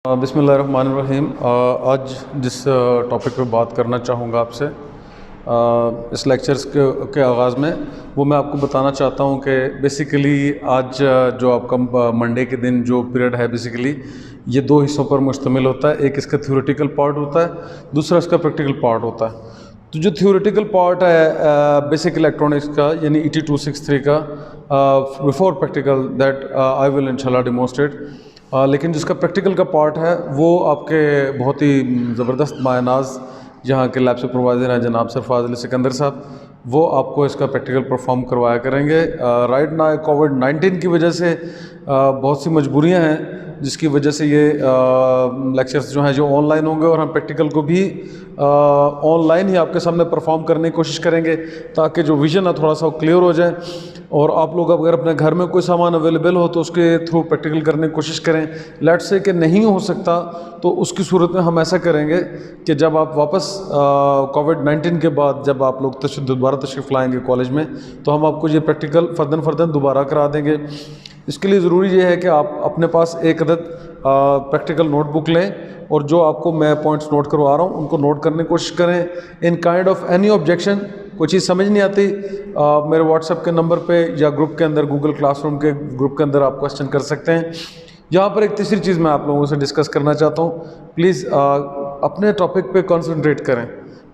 بسم اللہ الرحمن الرحیم۔ آج جس ٹاپک پہ بات کرنا چاہوں گا آپ سے اس لیکچرز کے آغاز میں، وہ میں آپ کو بتانا چاہتا ہوں کہ بیسیکلی آج جو آپ کا منڈے کے دن جو پیریڈ ہے بیسیکلی یہ دو حصوں پر مشتمل ہوتا ہے۔ ایک اس کا تھیوریٹیکل پارٹ ہوتا ہے، دوسرا اس کا پریکٹیکل پارٹ ہوتا ہے۔ تو جو تھیوریٹیکل پارٹ ہے بیسک الیکٹرانکس کا، یعنی ET263 کا، بفور پریکٹیکل دیٹ آئی ول انشاءاللہ ڈیمونسٹریٹ، لیکن جس کا پریکٹیکل کا پارٹ ہے وہ آپ کے بہت ہی زبردست مایہ ناز یہاں کے لیب سپروائزر ہیں جناب سر فاضل سکندر صاحب، وہ آپ کو اس کا پریکٹیکل پرفارم کروایا کریں گے۔ رائٹ نا کووڈ-19 کی وجہ سے بہت سی مجبوریاں ہیں جس کی وجہ سے یہ لیکچرز جو ہیں جو آن لائن ہوں گے، اور ہم پریکٹیکل کو بھی آن لائن ہی آپ کے سامنے پرفارم کرنے کی کوشش کریں گے تاکہ جو ویژن ہے تھوڑا سا کلیئر ہو جائے، اور آپ لوگ اگر اپنے گھر میں کوئی سامان اویلیبل ہو تو اس کے تھرو پریکٹیکل کرنے کی کوشش کریں۔ لیٹ سے کہ نہیں ہو سکتا تو اس کی صورت میں ہم ایسا کریں گے کہ جب آپ واپس کووڈ-19 کے بعد جب آپ لوگ دوبارہ تشریف لائیں گے کالج میں، تو ہم آپ کو یہ پریکٹیکل فرداً دوبارہ کرا دیں گے۔ اس کے لیے ضروری یہ ہے کہ آپ اپنے پاس ایک عدد پریکٹیکل نوٹ بک لیں، اور جو آپ کو میں پوائنٹس نوٹ کروا رہا ہوں ان کو نوٹ کرنے کی کوشش کریں۔ In kind of any objection, کوئی چیز سمجھ نہیں آتی، میرے واٹس ایپ کے نمبر پہ یا گروپ کے اندر، گوگل کلاس روم کے گروپ کے اندر آپ کوسچن کر سکتے ہیں۔ یہاں پر ایک تیسری چیز میں آپ لوگوں سے ڈسکس کرنا چاہتا ہوں، پلیز اپنے ٹاپک پہ کنسنٹریٹ کریں،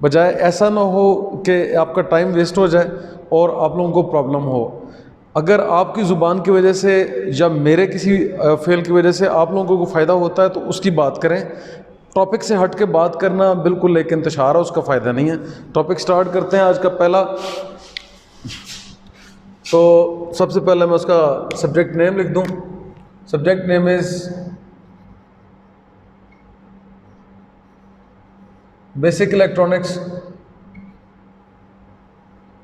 بجائے ایسا نہ ہو کہ آپ کا ٹائم ویسٹ ہو جائے اور آپ لوگوں کو پرابلم ہو۔ اگر آپ کی زبان کی وجہ سے یا میرے کسی فیل کی وجہ سے آپ لوگوں کو فائدہ ہوتا ہے تو اس کی بات کریں، ٹاپک سے ہٹ کے بات کرنا بالکل ایک انتشار ہے، اس کا فائدہ نہیں ہے۔ ٹاپک سٹارٹ کرتے ہیں آج کا پہلا۔ تو سب سے پہلے میں اس کا سبجیکٹ نیم لکھ دوں۔ Subject name is basic electronics,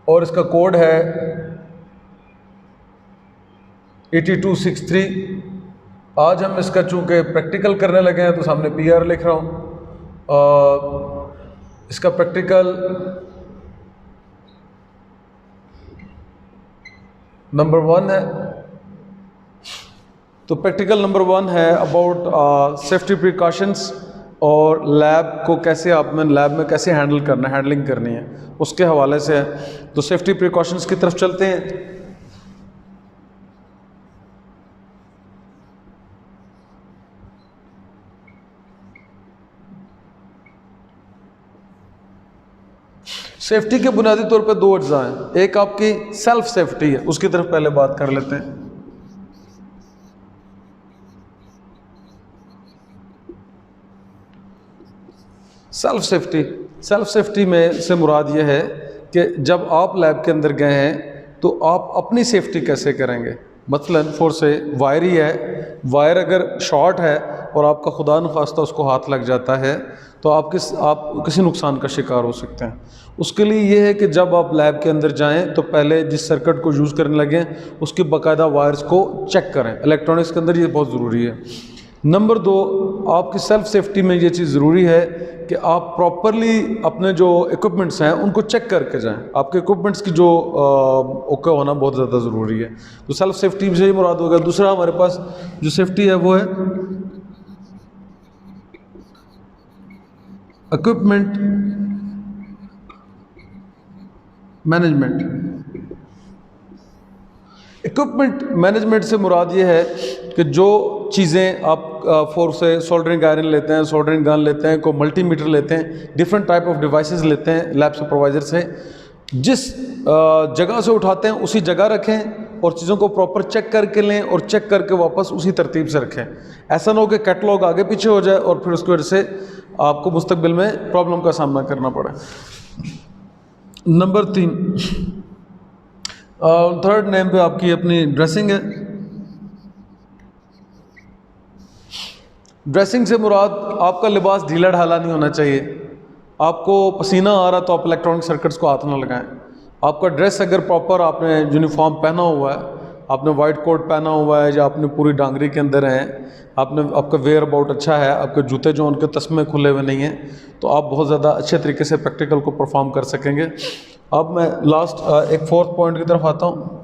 اور اس کا کوڈ ہے ET263۔ آج ہم اس کا چونکہ پریکٹیکل کرنے لگے ہیں تو سامنے PR لکھ رہا ہوں۔ اس کا پریکٹیکل نمبر 1 ہے۔ تو پریکٹیکل نمبر 1 ہے اباؤٹ سیفٹی پریکاشنس، اور لیب کو کیسے آپ نے لیب میں کیسے ہینڈلنگ کرنی ہے اس کے حوالے سے ہے۔ تو سیفٹی پریکاشنس کی طرف چلتے ہیں۔ سیفٹی کے بنیادی طور پہ دو اجزاء ہیں، ایک آپ کی سیلف سیفٹی ہے، اس کی طرف پہلے بات کر لیتے ہیں۔ سیلف سیفٹی میں سے مراد یہ ہے کہ جب آپ لیب کے اندر گئے ہیں تو آپ اپنی سیفٹی کیسے کریں گے۔ مثلاً فور سے وائر ہی ہے، وائر اگر شارٹ ہے اور آپ کا خدا نخواستہ اس کو ہاتھ لگ جاتا ہے تو آپ کسی نقصان کا شکار ہو سکتے ہیں۔ اس کے لیے یہ ہے کہ جب آپ لیب کے اندر جائیں تو پہلے جس سرکٹ کو یوز کرنے لگیں اس کی باقاعدہ وائرز کو چیک کریں۔ الیکٹرانکس کے اندر یہ بہت ضروری ہے۔ نمبر 2، آپ کی سیلف سیفٹی میں یہ چیز ضروری ہے کہ آپ پراپرلی اپنے جو ایکوپمنٹس ہیں ان کو چیک کر کے جائیں۔ آپ کے ایکوپمنٹس کی جو اوکے ہونا بہت زیادہ ضروری ہے۔ تو سیلف سیفٹی سے یہ مراد ہوگا۔ دوسرا ہمارے پاس جو سیفٹی ہے وہ ہے اکوپمنٹ مینجمنٹ۔ اکوپمنٹ مینجمنٹ سے مراد یہ ہے کہ جو چیزیں آپ فور سے سولڈرنگ آئرن لیتے ہیں، سولڈرنگ گن لیتے ہیں، کوئی ملٹی میٹر لیتے ہیں، ڈفرینٹ ٹائپ آف ڈیوائسز لیتے ہیں لیب سپروائزر سے، جس جگہ سے اٹھاتے ہیں اسی جگہ رکھیں اور چیزوں کو پراپر چیک کر کے لیں، اور چیک کر کے واپس اسی ترتیب سے رکھیں۔ ایسا نہ ہو کہ کیٹلاگ آگے پیچھے ہو جائے اور پھر اس کی وجہ سے آپ کو مستقبل میں پرابلم کا سامنا کرنا پڑے۔ نمبر 3، تھرڈ نیم پہ آپ کی اپنی ڈریسنگ ہے۔ ڈریسنگ سے مراد آپ کا لباس ڈھیلا ڈھالا نہیں ہونا چاہیے۔ آپ کو پسینہ آ رہا تو آپ الیکٹرانک سرکٹس کو ہاتھ نہ لگائیں۔ آپ کا ڈریس اگر پراپر آپ نے یونیفارم پہنا ہوا ہے، آپ نے وائٹ کوٹ پہنا ہوا ہے، یا آپ نے پوری ڈانگری کے اندر ہیں، آپ کا ویئر اباؤٹ اچھا ہے، آپ کے جوتے جو ان کے تسمے کھلے ہوئے نہیں ہیں، تو آپ بہت زیادہ اچھے طریقے سے پریکٹیکل کو پرفارم کر سکیں گے۔ اب میں لاسٹ ایک 4تھ پوائنٹ کی طرف آتا ہوں۔